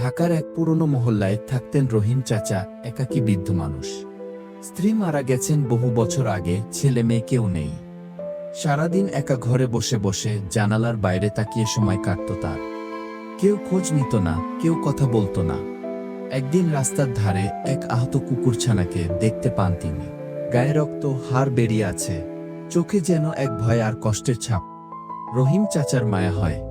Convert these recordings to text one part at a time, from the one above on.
ঢাকার এক পুরনো মহল্লায় থাকতেন রহিম চাচা, একাকী বৃদ্ধ মানুষ। স্ত্রী মারা গেছেন বহু বছর আগে, ছেলে মেয়ে কেউ নেই। সারাদিন একা ঘরে বসে বসে জানালার বাইরে তাকিয়ে সময় কাটত তার। কেউ খোঁজ নিত না, কেউ কথা বলতো না। একদিন রাস্তার ধারে এক আহত কুকুরছানাকে দেখতে পান তিনি। গায়ে রক্ত, হাড় বেরিয়ে আছে, চোখে যেন এক ভয় আর কষ্টের ছাপ। রহিম চাচার মায়া হয়।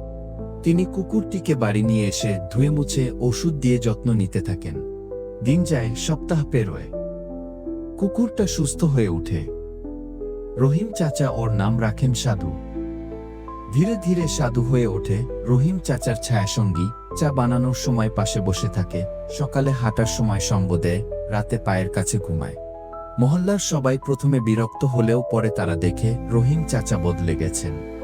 তিনি কুকুরটিকে বাড়ি নিয়ে এসে ধুয়ে মুছে ওষুধ দিয়ে যত্ন নিতে থাকেন। দিন যায়, সপ্তাহ পেরোয়। কুকুরটা সুস্থ হয়ে ওঠে। রহিম চাচা ওর নাম রাখেন সাধু। ধীরে ধীরে সাধু হয়ে ওঠে। রহিম চাচার ছায়াসঙ্গী, চা বানানোর সময় পাশে বসে থাকে, সকালে হাঁটার সময় সঙ্গ দেয়, রাতে পায়ের কাছে ঘুমায়। মহল্লার সবাই প্রথমে বিরক্ত হলেও পরে তারা দেখে রহিম চাচা বদলে গেছেন।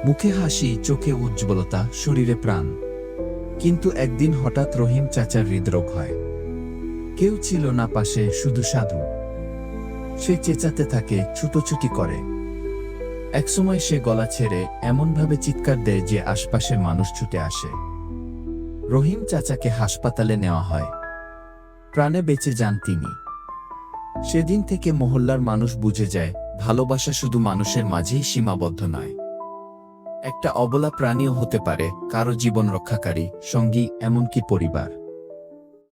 মুখে হাসি, চোখে উজ্জ্বলতা, শরীরে প্রাণ। কিন্তু একদিন হঠাৎ রহিম চাচার হৃদরোগ হয়। কেউ ছিল না পাশে, শুধু সাধু। সে চেঁচাতে থাকে, ছুটোছুটি করে। একসময় সে গলা ছেড়ে এমনভাবে চিৎকার দেয় যে আশপাশের মানুষ ছুটে আসে। রহিম চাচাকে হাসপাতালে নেওয়া হয়। প্রাণে বেঁচে যান তিনি। সেদিন থেকে মহল্লার মানুষ বুঝে যায়, ভালোবাসা শুধু মানুষের মাঝেই সীমাবদ্ধ নয়। একটা অবলা প্রাণীও হতে পারে কারো জীবন রক্ষাকারী, সঙ্গী, এমনকি পরিবার।